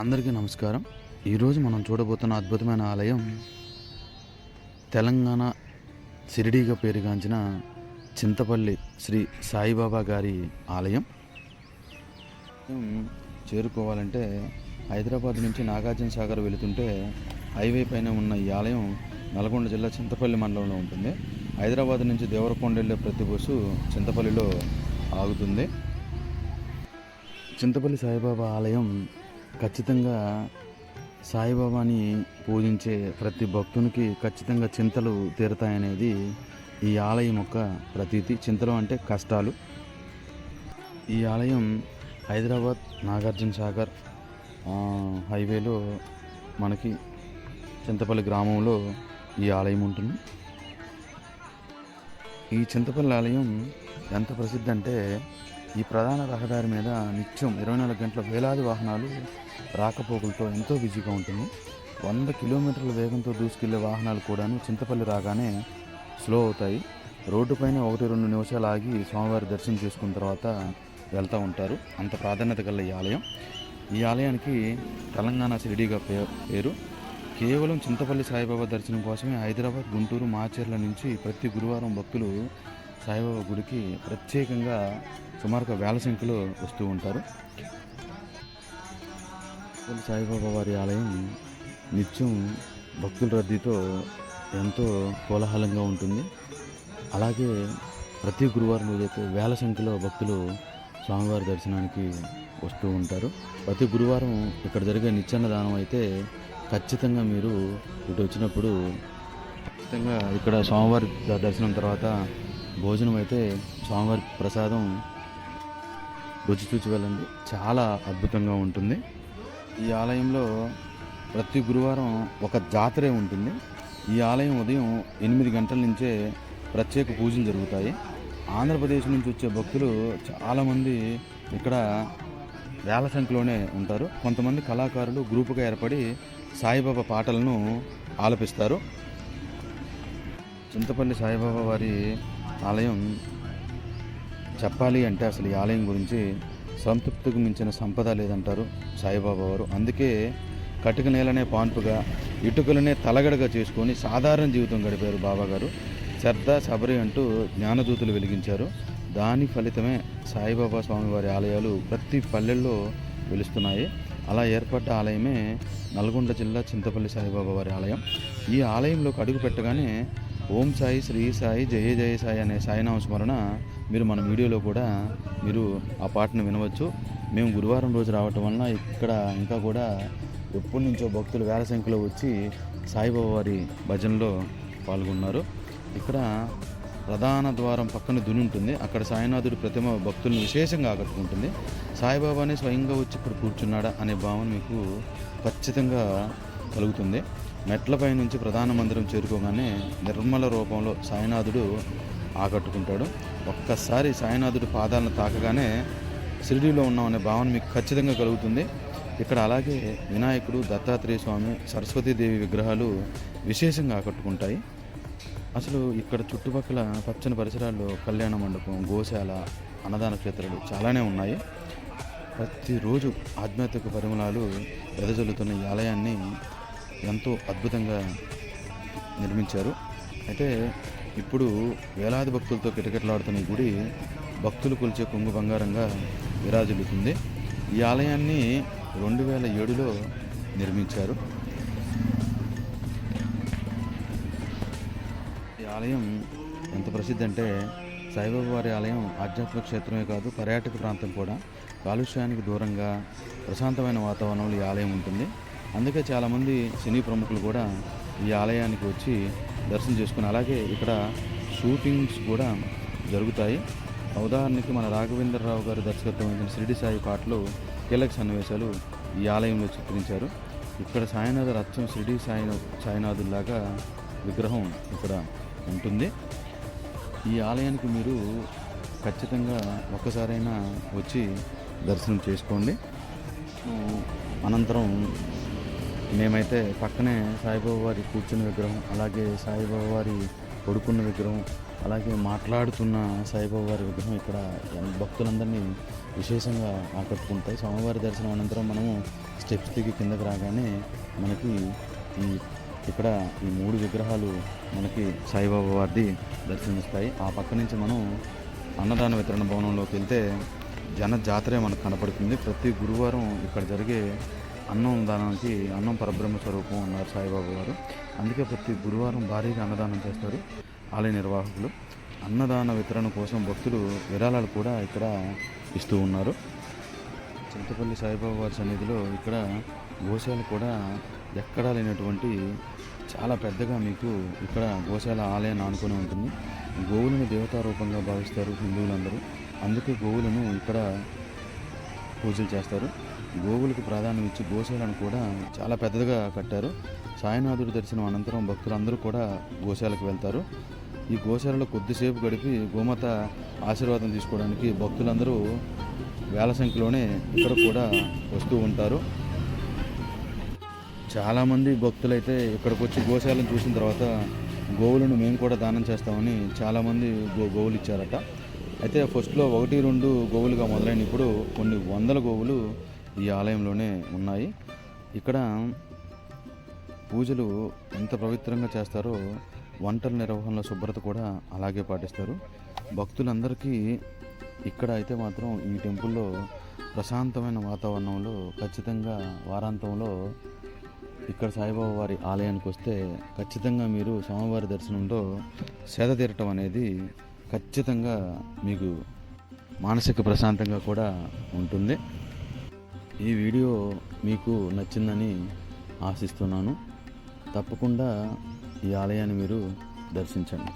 అందరికీ నమస్కారం. ఈరోజు మనం చూడబోతున్న అద్భుతమైన ఆలయం తెలంగాణ షిరిడీగా పేరుగాంచిన చింతపల్లి శ్రీ సాయిబాబా గారి ఆలయం. చేరుకోవాలంటే హైదరాబాద్ నుంచి నాగార్జున సాగర్ వెళుతుంటే హైవే పైన ఉన్న ఈ ఆలయం నల్గొండ జిల్లా చింతపల్లి మండలంలో ఉంటుంది. హైదరాబాద్ నుంచి దేవరకొండ వెళ్ళే ప్రతి బస్సు చింతపల్లిలో ఆగుతుంది. చింతపల్లి సాయిబాబా ఆలయం ఖచ్చితంగా సాయిబాబాని పూజించే ప్రతి భక్తునికి ఖచ్చితంగా చింతలు తీరుతాయనేది ఈ ఆలయం యొక్క ప్రతీతి. చింతలు అంటే కష్టాలు. ఈ ఆలయం హైదరాబాద్ నాగార్జున సాగర్ హైవేలో మనకి చింతపల్లి గ్రామంలో ఈ ఆలయం ఉంటుంది. ఈ చింతపల్లి ఆలయం ఎంత ప్రసిద్ధి అంటే ఈ ప్రధాన రహదారి మీద నిత్యం 24 గంటల వేలాది వాహనాలు రాకపోకలతో ఎంతో బిజీగా ఉంటుంది. 100 కిలోమీటర్ల వేగంతో దూసుకెళ్లే వాహనాలు కూడాను చింతపల్లి రాగానే స్లో అవుతాయి. రోడ్డుపైన 1-2 నిమిషాలు ఆగి స్వామివారి దర్శనం చేసుకున్న తర్వాత వెళ్తూ ఉంటారు. అంత ప్రాధాన్యత గల ఈ ఆలయం. ఈ ఆలయానికి తెలంగాణ షిరిడీగా పేరు. కేవలం చింతపల్లి సాయిబాబా దర్శనం కోసమే హైదరాబాద్, గుంటూరు, మాచర్ల నుంచి ప్రతి గురువారం భక్తులు సాయిబాబా గుడికి ప్రత్యేకంగా సుమారుగా వేల సంఖ్యలో వస్తూ ఉంటారు. సాయిబాబా వారి ఆలయం నిత్యం భక్తుల రద్దీతో ఎంతో కోలాహలంగా ఉంటుంది. అలాగే ప్రతి గురువారం రోజైతే వేల సంఖ్యలో భక్తులు స్వామివారి దర్శనానికి వస్తూ ఉంటారు. ప్రతి గురువారం ఇక్కడ జరిగే నిత్యాన్నదానం అయితే ఖచ్చితంగా మీరు ఇటు వచ్చినప్పుడు ఖచ్చితంగా ఇక్కడ స్వామివారి దర్శనం తర్వాత భోజనం అయితే స్వామివారి ప్రసాదం రుచి చూచి వెళ్ళండి. చాలా అద్భుతంగా ఉంటుంది. ఈ ఆలయంలో ప్రతి గురువారం ఒక జాతరే ఉంటుంది. ఈ ఆలయం ఉదయం 8 గంటల నుంచే ప్రత్యేక పూజలు జరుగుతాయి. ఆంధ్రప్రదేశ్ నుంచి వచ్చే భక్తులు చాలామంది ఇక్కడ వేల సంఖ్యలోనే ఉంటారు. కొంతమంది కళాకారులు గ్రూపుగా ఏర్పడి సాయిబాబా పాటలను ఆలపిస్తారు. చింతపల్లి సాయిబాబా వారి ఆలయం చెప్పాలి అంటే అసలు ఈ ఆలయం గురించి సంతృప్తికి మించిన సంపద లేదంటారు సాయిబాబా వారు. అందుకే కటిక నేలనే పాన్పుగా, ఇటుకలనే తలగడగా చేసుకొని సాధారణ జీవితం గడిపారు బాబాగారు. శ్రద్ధ, సబరి అంటూ జ్ఞానదూతులు వెలిగించారు. దాని ఫలితమే సాయిబాబా స్వామివారి ఆలయాలు ప్రతి పల్లెల్లో వెలుస్తున్నాయి. అలా ఏర్పడ్డ ఆలయమే నల్గొండ జిల్లా చింతపల్లి సాయిబాబా వారి ఆలయం. ఈ ఆలయంలోకి అడుగు పెట్టగానే ఓం సాయి, శ్రీ సాయి, జయ జయ సాయి అనే సాయినామ స్మరణ మీరు మన వీడియోలో కూడా మీరు ఆ పాటను వినవచ్చు. మేము గురువారం రోజు రావటం వలన ఇక్కడ ఇంకా కూడా ఎప్పటి నుంచో భక్తులు వేల సంఖ్యలో వచ్చి సాయిబాబా వారి భజనలో పాల్గొన్నారు. ఇక్కడ ప్రధాన ద్వారం పక్కన దుని ఉంటుంది. అక్కడ సాయినాథుడి ప్రతిమ భక్తులను విశేషంగా ఆకట్టుకుంటుంది. సాయిబాబానే స్వయంగా వచ్చి ఇక్కడ కూర్చున్నాడా అనే భావన మీకు ఖచ్చితంగా కలుగుతుంది. మెట్లపై నుంచి ప్రధాన మందిరం చేరుకోగానే నిర్మల రూపంలో సాయినాథుడు ఆకట్టుకుంటాడు. ఒక్కసారి సాయినాథుడి పాదాలను తాకగానే షిరిడీలో ఉన్నామనే భావన మీకు ఖచ్చితంగా కలుగుతుంది. ఇక్కడ అలాగే వినాయకుడు, దత్తాత్రేయ స్వామి, సరస్వతీదేవి విగ్రహాలు విశేషంగా ఆకట్టుకుంటాయి. అసలు ఇక్కడ చుట్టుపక్కల పచ్చని పరిసరాల్లో కళ్యాణ మండపం, గోశాల, అన్నదాన క్షేత్రాలు చాలానే ఉన్నాయి. ప్రతిరోజు ఆధ్యాత్మిక పరిమళాలు వెదజల్లుతున్న ఈ ఆలయాన్ని ఎంతో అద్భుతంగా నిర్మించారు. అయితే ఇప్పుడు వేలాది భక్తులతో కిటకిటలాడుతున్న ఈ గుడి భక్తులు కొలిచే కొంగు బంగారంగా విరాజిల్లుతుంది. ఈ ఆలయాన్ని 2007లో నిర్మించారు. ఈ ఆలయం ఎంత ప్రసిద్ధి అంటే సాయిబాబా వారి ఆలయం ఆధ్యాత్మిక క్షేత్రమే కాదు, పర్యాటక ప్రాంతం కూడా. కాలుష్యానికి దూరంగా ప్రశాంతమైన వాతావరణంలో ఈ ఆలయం ఉంటుంది. అందుకే చాలామంది సినీ ప్రముఖులు కూడా ఈ ఆలయానికి వచ్చి దర్శనం చేసుకుని అలాగే ఇక్కడ షూటింగ్స్ కూడా జరుగుతాయి. ఉదాహరణకి మన రాఘవేంద్రరావు గారు దర్శకత్వం వహించిన షిరిడి సాయి పాటలు కీలక సన్నివేశాలు ఈ ఆలయంలో చిత్రించారు. ఇక్కడ సాయినాథ అచ్చం షిరిడి సాయినాథుల్లాగా విగ్రహం ఇక్కడ ఉంటుంది. ఈ ఆలయానికి మీరు ఖచ్చితంగా ఒక్కసారైనా వచ్చి దర్శనం చేసుకోండి. అనంతరం మేమైతే పక్కనే సాయిబాబా వారి కూర్చున్న విగ్రహం, అలాగే సాయిబాబా వారి పడుకున్న విగ్రహం, అలాగే మాట్లాడుతున్న సాయిబాబా వారి విగ్రహం ఇక్కడ భక్తులందరినీ విశేషంగా ఆకట్టుకుంటాయి. స్వామివారి దర్శనం అనంతరం మనము స్టెప్స్ దిగి కిందకి రాగానే మనకి ఈ ఇక్కడ ఈ 3 విగ్రహాలు మనకి సాయిబాబా వారిది దర్శనమిస్తాయి. ఆ పక్క నుంచి మనం అన్నదాన వితరణ భవనంలోకి వెళ్తే జాతరే మనకు కనపడుతుంది. ప్రతి గురువారం ఇక్కడ జరిగే అన్నం దానానికి అన్నం పరబ్రహ్మ స్వరూపం అన్నారు సాయిబాబా వారు. అందుకే ప్రతి గురువారం భారీగా అన్నదానం చేస్తారు ఆలయ నిర్వాహకులు. అన్నదాన వితరణ కోసం భక్తులు విరాళాలు కూడా ఇక్కడ ఇస్తూ ఉన్నారు. చింతపల్లి సాయిబాబా వారి సన్నిధిలో ఇక్కడ గోశాల కూడా ఎక్కడా లేనటువంటి చాలా పెద్దగా మీకు ఇక్కడ గోశాల ఆలయాన్ని ఆనుకొని ఉంటుంది. గోవులను దేవతారూపంగా భావిస్తారు హిందువులందరూ. అందుకే గోవులను ఇక్కడ పూజలు చేస్తారు. గోవులకు ప్రాధాన్యం ఇచ్చి గోశాలను కూడా చాలా పెద్దగా కట్టారు. సాయినాథుడి దర్శనం అనంతరం భక్తులందరూ కూడా గోశాలకు వెళ్తారు. ఈ గోశాలలో కొద్దిసేపు గడిపి గోమాత ఆశీర్వాదం తీసుకోవడానికి భక్తులందరూ వేల సంఖ్యలోనే ఇక్కడ కూడా వస్తూ ఉంటారు. చాలామంది భక్తులైతే ఇక్కడికి వచ్చి గోశాలను చూసిన తర్వాత గోవులను మేము కూడా దానం చేస్తామని చాలామంది గోవులు ఇచ్చారట. అయితే ఫస్ట్లో 1-2 గోవులుగా మొదలైన ఇప్పుడు కొన్ని వందల గోవులు ఈ ఆలయంలోనే ఉన్నాయి. ఇక్కడ పూజలు ఎంత పవిత్రంగా చేస్తారో వంటల నిర్వహణలో శుభ్రత కూడా అలాగే పాటిస్తారు. భక్తులందరికీ ఇక్కడ అయితే మాత్రం ఈ టెంపుల్లో ప్రశాంతమైన వాతావరణంలో ఖచ్చితంగా వారాంతంలో ఇక్కడ సాయిబాబా వారి ఆలయానికి వస్తే ఖచ్చితంగా మీరు స్వామివారి దర్శనంలో సేద తీరటం అనేది ఖచ్చితంగా మీకు మానసిక ప్రశాంతంగా కూడా ఉంటుంది. ఈ వీడియో మీకు నచ్చిందని ఆశిస్తున్నాను. తప్పకుండా ఈ ఆలయాన్ని మీరు దర్శించండి.